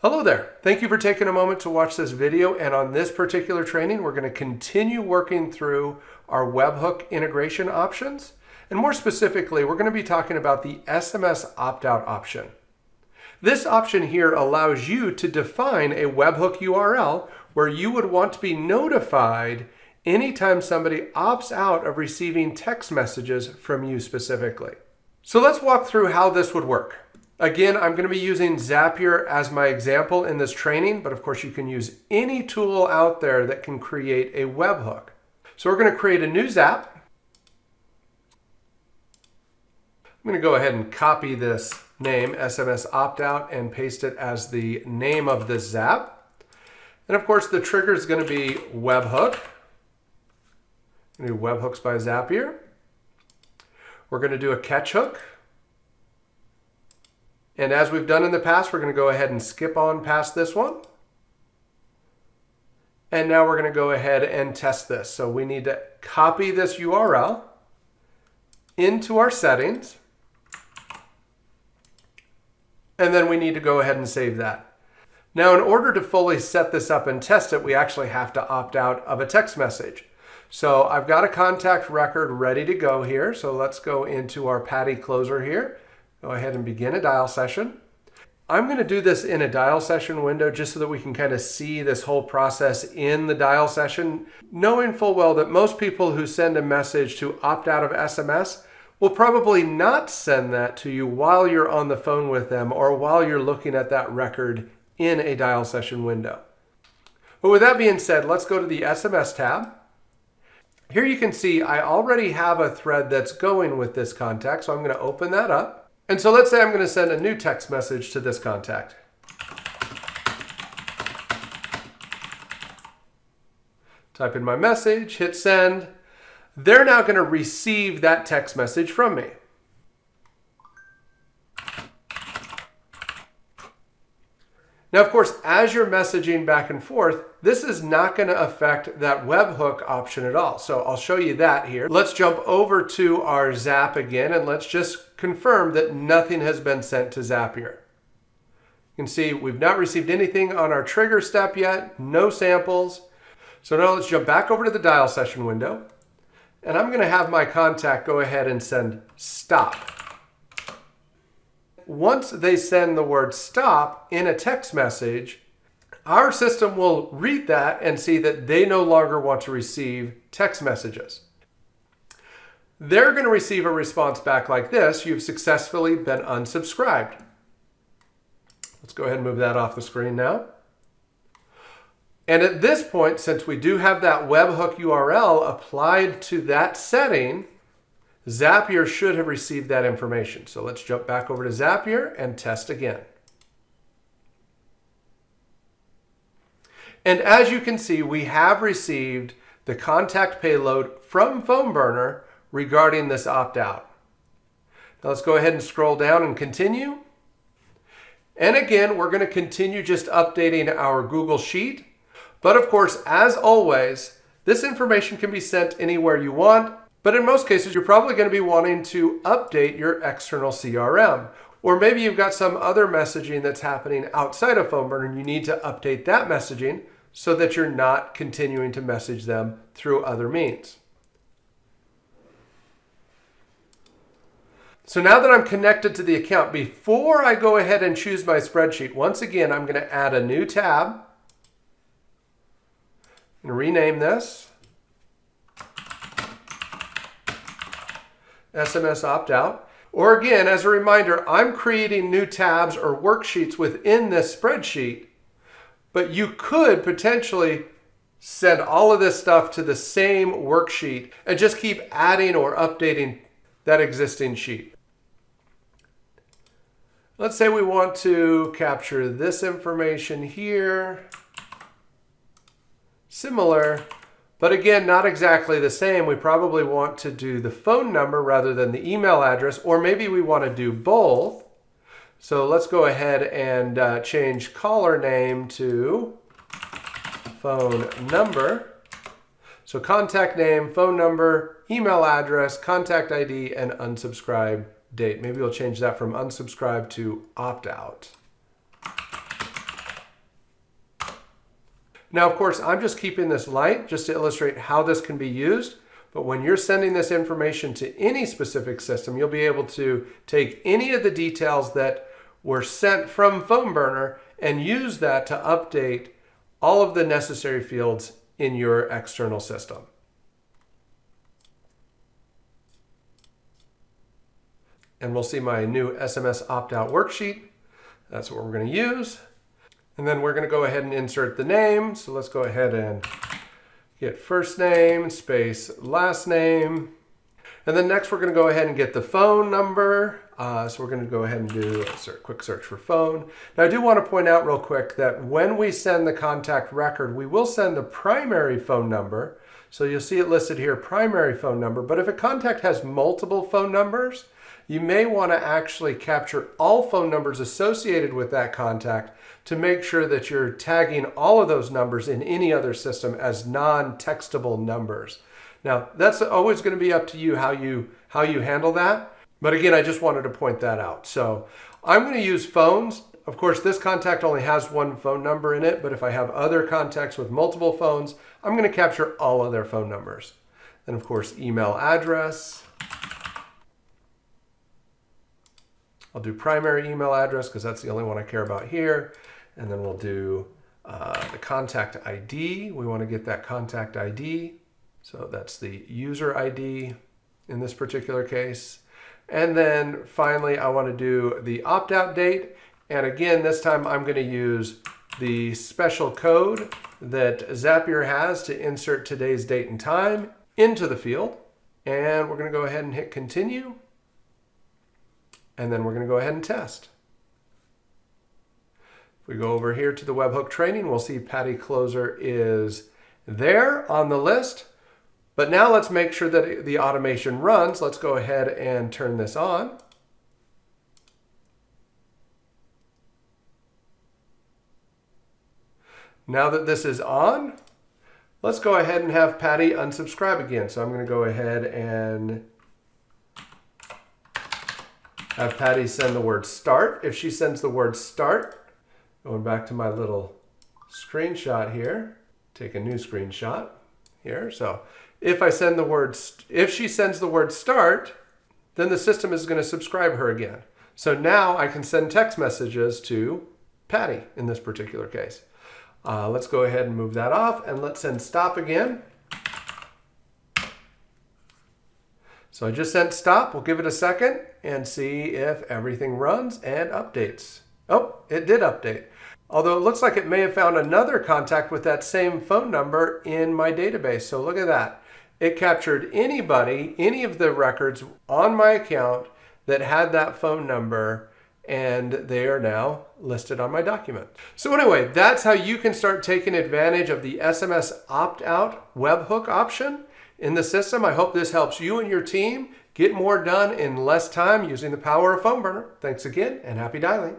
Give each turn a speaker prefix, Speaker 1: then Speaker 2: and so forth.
Speaker 1: Hello there. Thank you for taking a moment to watch this video. And on this particular training, we're going to continue working through our webhook integration options. And more specifically, we're going to be talking about the SMS opt-out option. This option here allows you to define a webhook URL where you would want to be notified anytime somebody opts out of receiving text messages from you specifically. So let's walk through how this would work. Again, I'm going to be using Zapier as my example in this training, but of course you can use any tool out there that can create a webhook. So we're going to create a new Zap. I'm going to go ahead and copy this name, SMS Opt Out, and paste it as the name of this Zap. And of course the trigger is going to be webhook. I'm going to do Webhooks by Zapier. We're going to do a catch hook. And as we've done in the past, we're going to go ahead and skip on past this one. And now we're going to go ahead and test this. So we need to copy this URL into our settings. And then we need to go ahead and save that. Now, in order to fully set this up and test it, we actually have to opt out of a text message. So I've got a contact record ready to go here. So let's go into our Patty closer here. Go ahead and begin a dial session. I'm going to do this in a dial session window just so that we can kind of see this whole process in the dial session, knowing full well that most people who send a message to opt out of SMS will probably not send that to you while you're on the phone with them or while you're looking at that record in a dial session window. But with that being said, let's go to the SMS tab. Here you can see I already have a thread that's going with this contact, so I'm going to open that up. And so let's say I'm going to send a new text message to this contact. Type in my message, hit send. They're now going to receive that text message from me. Now, of course, as you're messaging back and forth, this is not going to affect that webhook option at all. So I'll show you that here. Let's jump over to our Zap again, and let's just confirm that nothing has been sent to Zapier. You can see we've not received anything on our trigger step yet, no samples. So now let's jump back over to the dial session window, and I'm going to have my contact go ahead and send stop. Once they send the word stop in a text message, our system will read that and see that they no longer want to receive text messages. They're going to receive a response back like this: you've successfully been unsubscribed. Let's go ahead and move that off the screen now. And at this point, since we do have that webhook URL applied to that setting, Zapier should have received that information. So let's jump back over to Zapier and test again. And as you can see, we have received the contact payload from PhoneBurner regarding this opt-out. Now let's go ahead and scroll down and continue. And again, we're going to continue just updating our Google Sheet. But of course, as always, this information can be sent anywhere you want. But in most cases, you're probably going to be wanting to update your external CRM. Or maybe you've got some other messaging that's happening outside of PhoneBurner and you need to update that messaging so that you're not continuing to message them through other means. So now that I'm connected to the account, before I go ahead and choose my spreadsheet, once again, I'm going to add a new tab and rename this SMS Opt Out. Or again, as a reminder, I'm creating new tabs or worksheets within this spreadsheet, but you could potentially send all of this stuff to the same worksheet and just keep adding or updating that existing sheet. Let's say we want to capture this information here. Similar. But again, not exactly the same. We probably want to do the phone number rather than the email address, or maybe we want to do both. So let's go ahead and change caller name to phone number. So contact name, phone number, email address, contact ID, and unsubscribe date. Maybe we'll change that from unsubscribe to opt out. Now, of course, I'm just keeping this light just to illustrate how this can be used. But when you're sending this information to any specific system, you'll be able to take any of the details that were sent from PhoneBurner and use that to update all of the necessary fields in your external system. And we'll see my new SMS Opt Out worksheet. That's what we're going to use. And then we're going to go ahead and insert the name. So let's go ahead and get first name, space, last name. And then next we're going to go ahead and get the phone number. So we're going to go ahead and do a quick search for phone. Now I do want to point out real quick that when we send the contact record, we will send the primary phone number. So you'll see it listed here, primary phone number. But if a contact has multiple phone numbers, you may want to actually capture all phone numbers associated with that contact to make sure that you're tagging all of those numbers in any other system as non-textable numbers. Now, that's always going to be up to you how you handle that. But again, I just wanted to point that out. So I'm going to use phones. Of course, this contact only has one phone number in it, but if I have other contacts with multiple phones, I'm going to capture all of their phone numbers. Then, of course, email address. I'll do primary email address because that's the only one I care about here. And then we'll do the contact ID. We want to get that contact ID. So that's the user ID in this particular case. And then finally, I want to do the opt-out date. And again, this time I'm going to use the special code that Zapier has to insert today's date and time into the field. And we're going to go ahead and hit continue. And then we're going to go ahead and test. If we go over here to the webhook training, we'll see Patty Closer is there on the list. But now let's make sure that the automation runs. Let's go ahead and turn this on. Now that this is on, let's go ahead and have Patty unsubscribe again. So I'm going to go ahead and have Patty send the word start. If she sends the word start, going back to my little screenshot here, take a new screenshot here. So if she sends the word start, then the system is going to subscribe her again. So now I can send text messages to Patty in this particular case. Let's go ahead and move that off and let's send stop again. So I just sent stop. We'll give it a second and see if everything runs and updates. Oh, it did update. Although it looks like it may have found another contact with that same phone number in my database. So look at that. It captured anybody, any of the records on my account that had that phone number, and they are now listed on my document. So anyway, that's how you can start taking advantage of the SMS Opt Out Webhook option in the system. I hope this helps you and your team get more done in less time using the power of PhoneBurner. Thanks again and happy dialing.